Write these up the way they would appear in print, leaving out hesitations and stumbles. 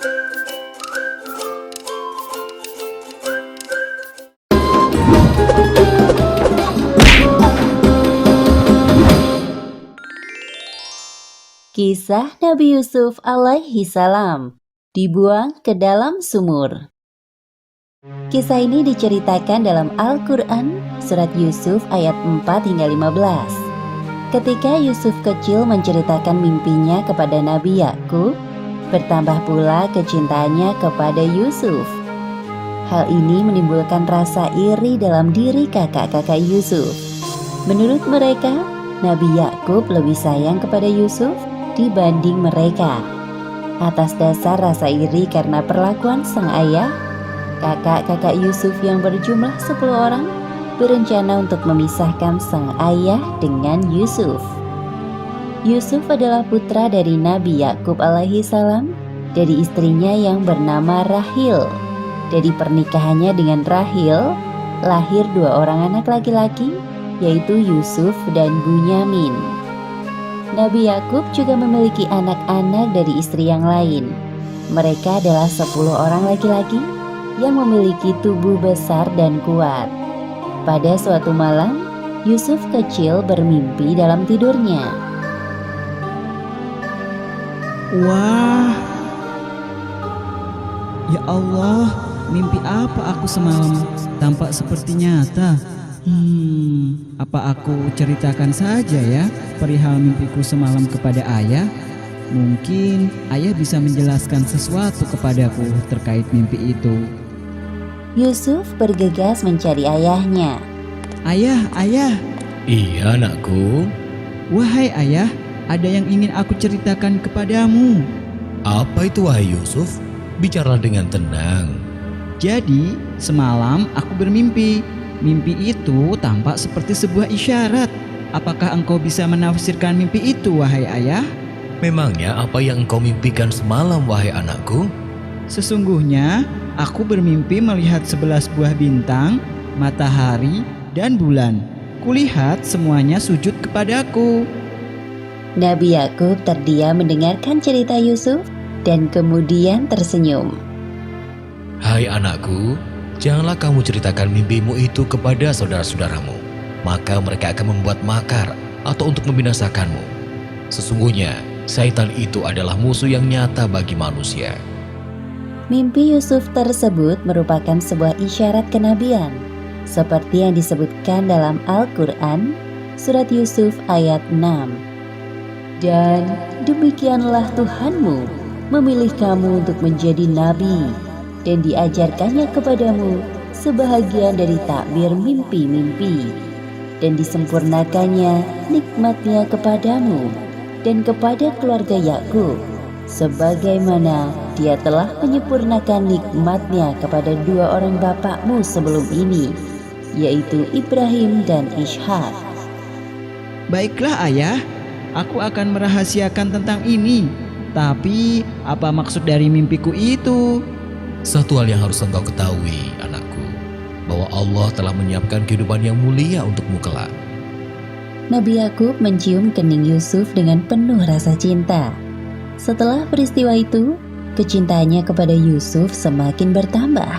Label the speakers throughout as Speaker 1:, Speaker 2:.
Speaker 1: Kisah Nabi Yusuf alaihi salam dibuang ke dalam sumur. Kisah ini diceritakan dalam Al-Quran, surat Yusuf ayat 4 hingga 15. Ketika Yusuf kecil menceritakan mimpinya kepada Nabi Yakub, bertambah pula kecintaannya kepada Yusuf. Hal ini menimbulkan rasa iri dalam diri kakak-kakak Yusuf. Menurut mereka, Nabi Yakub lebih sayang kepada Yusuf dibanding mereka. Atas dasar rasa iri karena perlakuan sang ayah, kakak-kakak Yusuf yang berjumlah 10 orang berencana untuk memisahkan sang ayah dengan Yusuf. Yusuf adalah putra dari Nabi Yakub alaihi salam dari istrinya yang bernama Rahil. Dari pernikahannya dengan Rahil, lahir 2 orang anak laki-laki, yaitu Yusuf dan Bunyamin. Nabi Yakub juga memiliki anak-anak dari istri yang lain. Mereka adalah 10 orang laki-laki yang memiliki tubuh besar dan kuat. Pada suatu malam, Yusuf kecil bermimpi dalam tidurnya.
Speaker 2: Wah, ya Allah, mimpi apa aku semalam? Tampak seperti nyata. Apa aku ceritakan saja ya perihal mimpiku semalam kepada ayah? Mungkin ayah bisa menjelaskan sesuatu kepadaku terkait mimpi itu.
Speaker 1: Yusuf bergegas mencari ayahnya.
Speaker 2: Ayah, ayah.
Speaker 3: Iya anakku.
Speaker 2: Wahai ayah, ada yang ingin aku ceritakan kepadamu.
Speaker 3: Apa itu wahai Yusuf? Bicara dengan tenang.
Speaker 2: Jadi, semalam aku bermimpi. Mimpi itu tampak seperti sebuah isyarat. Apakah engkau bisa menafsirkan mimpi itu, wahai ayah?
Speaker 3: Memangnya apa yang engkau mimpikan semalam wahai anakku?
Speaker 2: Sesungguhnya, aku bermimpi melihat 11 buah bintang, matahari, dan bulan. Kulihat semuanya sujud kepadaku.
Speaker 1: Nabi Yakub terdiam mendengarkan cerita Yusuf dan kemudian tersenyum.
Speaker 3: Hai anakku, janganlah kamu ceritakan mimpimu itu kepada saudara-saudaramu. Maka mereka akan membuat makar atau untuk membinasakanmu. Sesungguhnya, syaitan itu adalah musuh yang nyata bagi manusia.
Speaker 1: Mimpi Yusuf tersebut merupakan sebuah isyarat kenabian, seperti yang disebutkan dalam Al-Quran, surat Yusuf ayat 6. Dan demikianlah Tuhanmu memilih kamu untuk menjadi nabi, dan diajarkannya kepadamu sebahagian dari takbir mimpi-mimpi, dan disempurnakannya nikmatnya kepadamu dan kepada keluarga Yakub, sebagaimana dia telah menyempurnakan nikmatnya kepada 2 orang bapakmu sebelum ini, yaitu Ibrahim dan Ishak.
Speaker 2: Baiklah ayah, aku akan merahasiakan tentang ini. Tapi apa maksud dari mimpiku itu?
Speaker 3: Satu hal yang harus engkau ketahui, anakku, bahwa Allah telah menyiapkan kehidupan yang mulia untukmu kelak.
Speaker 1: Nabi Yakub mencium kening Yusuf dengan penuh rasa cinta. Setelah peristiwa itu, kecintaannya kepada Yusuf semakin bertambah.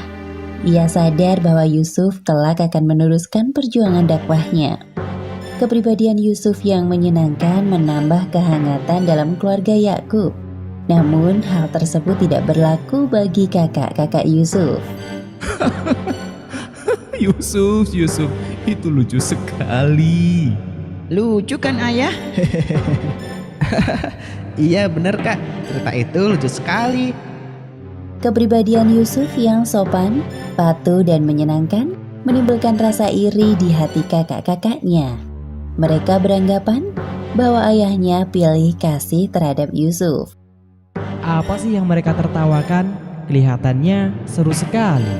Speaker 1: Ia sadar bahwa Yusuf kelak akan meneruskan perjuangan dakwahnya. Kepribadian Yusuf yang menyenangkan menambah kehangatan dalam keluarga Yakub. Namun hal tersebut tidak berlaku bagi kakak-kakak Yusuf.
Speaker 4: Yusuf, itu lucu sekali.
Speaker 2: Lucu kan ayah?
Speaker 4: Iya bener kak, cerita itu lucu sekali.
Speaker 1: Kepribadian Yusuf yang sopan, patuh dan menyenangkan menimbulkan rasa iri di hati kakak-kakaknya. Mereka beranggapan bahwa ayahnya pilih kasih terhadap Yusuf.
Speaker 5: Apa sih yang mereka tertawakan? Kelihatannya seru sekali.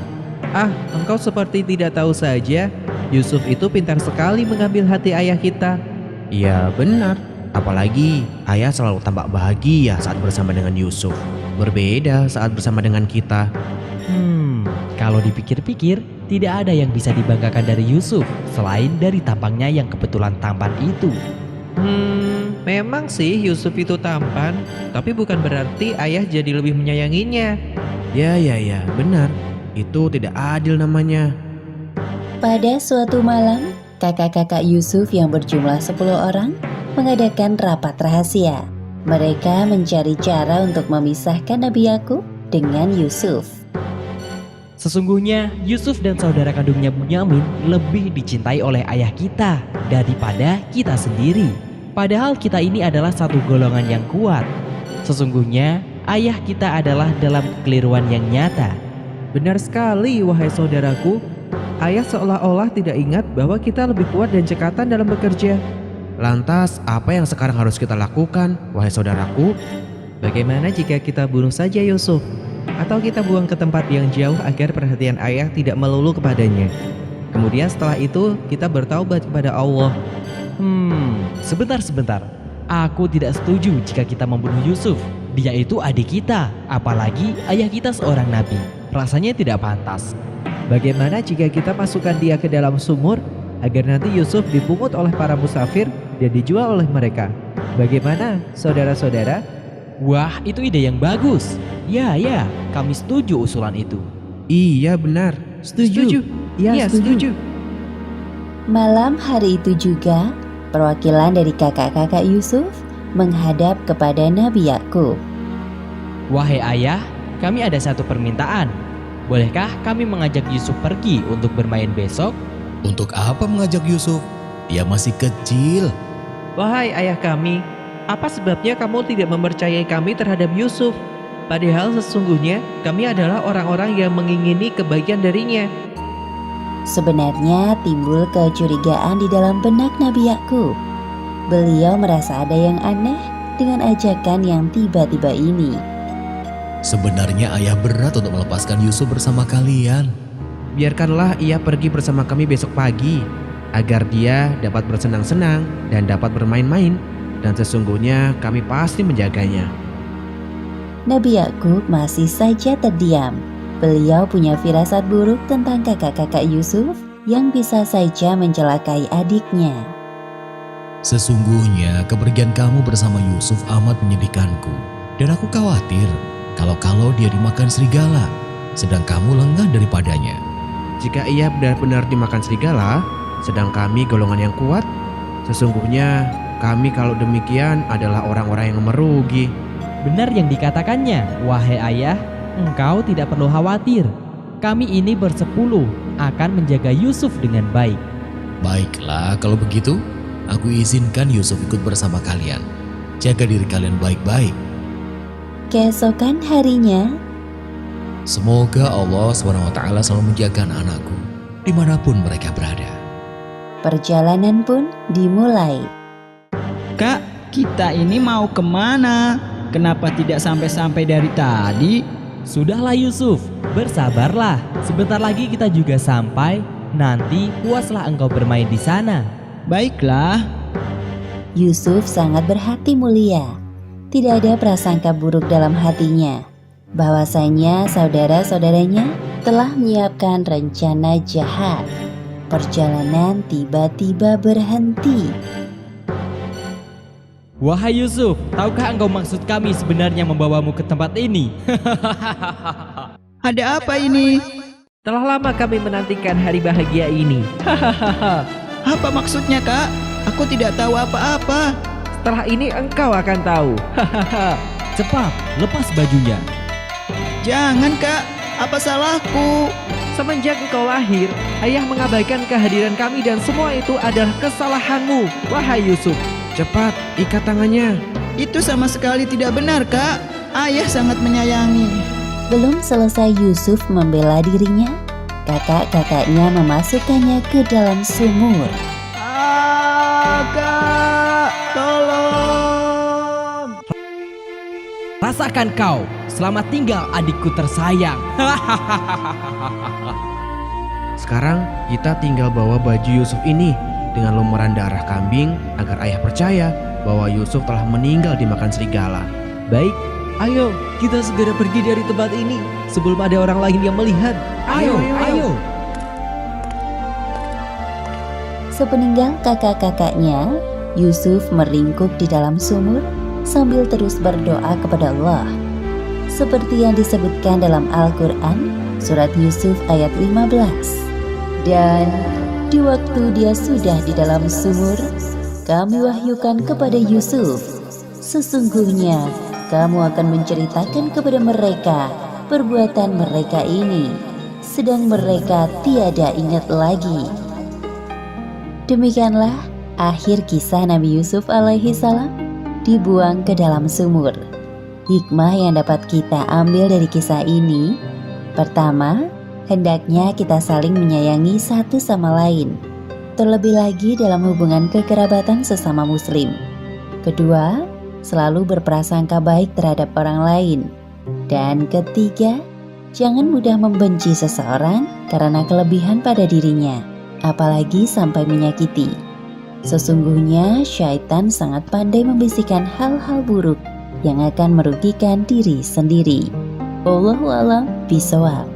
Speaker 6: Ah, engkau seperti tidak tahu saja. Yusuf itu pintar sekali mengambil hati ayah kita.
Speaker 7: Iya benar, apalagi ayah selalu tampak bahagia saat bersama dengan Yusuf. Berbeda saat bersama dengan kita.
Speaker 5: Kalau dipikir-pikir, tidak ada yang bisa dibanggakan dari Yusuf selain dari tampangnya yang kebetulan tampan itu.
Speaker 6: Memang sih Yusuf itu tampan, tapi bukan berarti ayah jadi lebih menyayanginya.
Speaker 7: Ya, benar. Itu tidak adil namanya.
Speaker 1: Pada suatu malam, kakak-kakak Yusuf yang berjumlah 10 orang mengadakan rapat rahasia. Mereka mencari cara untuk memisahkan Nabi Yakub dengan Yusuf.
Speaker 5: Sesungguhnya Yusuf dan saudara kandungnya Bunyamin lebih dicintai oleh ayah kita daripada kita sendiri. Padahal kita ini adalah satu golongan yang kuat. Sesungguhnya ayah kita adalah dalam kekeliruan yang nyata.
Speaker 6: Benar sekali, wahai saudaraku. Ayah seolah-olah tidak ingat bahwa kita lebih kuat dan cekatan dalam bekerja.
Speaker 7: Lantas, apa yang sekarang harus kita lakukan, wahai saudaraku?
Speaker 6: Bagaimana jika kita bunuh saja Yusuf? Atau kita buang ke tempat yang jauh agar perhatian ayah tidak melulu kepadanya. Kemudian setelah itu kita bertaubat kepada Allah.
Speaker 5: Sebentar. Aku tidak setuju jika kita membunuh Yusuf. Dia itu adik kita, apalagi ayah kita seorang nabi. Rasanya tidak pantas.
Speaker 6: Bagaimana jika kita masukkan dia ke dalam sumur agar nanti Yusuf dipungut oleh para musafir dan dijual oleh mereka? Bagaimana, saudara-saudara?
Speaker 5: Wah, itu ide yang bagus. Ya, kami setuju usulan itu.
Speaker 7: Iya, benar.
Speaker 6: Setuju. Iya, setuju.
Speaker 1: Malam hari itu juga, perwakilan dari kakak-kakak Yusuf menghadap kepada Nabi Yakub.
Speaker 5: Wahai ayah, kami ada satu permintaan. Bolehkah kami mengajak Yusuf pergi untuk bermain besok?
Speaker 3: Untuk apa mengajak Yusuf? Dia masih kecil.
Speaker 6: Wahai ayah kami, apa sebabnya kamu tidak mempercayai kami terhadap Yusuf? Padahal sesungguhnya kami adalah orang-orang yang mengingini kebaikan darinya.
Speaker 1: Sebenarnya timbul kecurigaan di dalam benak Nabi Yakub. Beliau merasa ada yang aneh dengan ajakan yang tiba-tiba ini.
Speaker 3: Sebenarnya ayah berat untuk melepaskan Yusuf bersama kalian.
Speaker 7: Biarkanlah ia pergi bersama kami besok pagi, agar dia dapat bersenang-senang dan dapat bermain-main, dan sesungguhnya kami pasti menjaganya.
Speaker 1: Nabi Yakub masih saja terdiam. Beliau punya firasat buruk tentang kakak-kakak Yusuf yang bisa saja mencelakai adiknya.
Speaker 3: Sesungguhnya kepergian kamu bersama Yusuf amat menyedihkanku. Dan aku khawatir kalau dia dimakan serigala, sedang kamu lengah daripadanya.
Speaker 7: Jika ia benar-benar dimakan serigala, sedang kami golongan yang kuat, sesungguhnya kami kalau demikian adalah orang-orang yang merugi.
Speaker 5: Benar yang dikatakannya, wahai ayah, engkau tidak perlu khawatir. Kami ini bersepuluh akan menjaga Yusuf dengan baik.
Speaker 3: Baiklah, kalau begitu, aku izinkan Yusuf ikut bersama kalian. Jaga diri kalian baik-baik.
Speaker 1: Keesokan harinya,
Speaker 3: Semoga Allah SWT selalu menjaga anak-anakku dimanapun mereka berada.
Speaker 1: perjalanan pun dimulai.
Speaker 2: Kak, kita ini mau kemana? Kenapa tidak sampai-sampai dari tadi?
Speaker 5: Sudahlah Yusuf, bersabarlah. Sebentar lagi kita juga sampai. Nanti puaslah engkau bermain di sana.
Speaker 2: Baiklah.
Speaker 1: Yusuf sangat berhati mulia. Tidak ada prasangka buruk dalam hatinya. Bahwasanya saudara-saudaranya telah menyiapkan rencana jahat. Perjalanan tiba-tiba berhenti.
Speaker 5: Wahai Yusuf, tahukah engkau maksud kami sebenarnya membawamu ke tempat ini?
Speaker 2: Ada apa ini?
Speaker 6: Telah lama kami menantikan hari bahagia ini.
Speaker 2: Apa maksudnya, Kak? Aku tidak tahu apa-apa.
Speaker 6: Setelah ini engkau akan tahu.
Speaker 5: Cepat, lepas bajunya.
Speaker 2: Jangan, Kak. Apa salahku?
Speaker 6: Semenjak engkau lahir, ayah mengabaikan kehadiran kami dan semua itu adalah kesalahanmu, wahai Yusuf.
Speaker 7: Cepat, ikat tangannya.
Speaker 2: Itu sama sekali tidak benar, Kak. Ayah sangat menyayangi.
Speaker 1: Belum selesai Yusuf membela dirinya, kakak-kakaknya memasukkannya ke dalam sumur.
Speaker 2: Kak, tolong.
Speaker 5: Rasakan kau, selamat tinggal adikku tersayang.
Speaker 7: Sekarang kita tinggal bawa baju Yusuf ini dengan lumuran darah kambing agar ayah percaya bahwa Yusuf telah meninggal dimakan serigala.
Speaker 6: Baik, ayo kita segera pergi dari tempat ini sebelum ada orang lain yang melihat.
Speaker 5: Ayo.
Speaker 1: Sepeninggal kakak-kakaknya, Yusuf meringkuk di dalam sumur sambil terus berdoa kepada Allah. Seperti yang disebutkan dalam Al-Quran, surat Yusuf ayat 15. Dan di waktu dia sudah di dalam sumur, kami wahyukan kepada Yusuf, sesungguhnya kamu akan menceritakan kepada mereka perbuatan mereka ini, sedang mereka tiada ingat lagi. Demikianlah akhir kisah Nabi Yusuf alaihi salam dibuang ke dalam sumur. Hikmah yang dapat kita ambil dari kisah ini, pertama, hendaknya kita saling menyayangi satu sama lain, terlebih lagi dalam hubungan kekerabatan sesama muslim. Kedua, selalu berprasangka baik terhadap orang lain. Dan ketiga, jangan mudah membenci seseorang karena kelebihan pada dirinya, apalagi sampai menyakiti. Sesungguhnya syaitan sangat pandai membisikkan hal-hal buruk yang akan merugikan diri sendiri. Wallahu a'lam bishawab.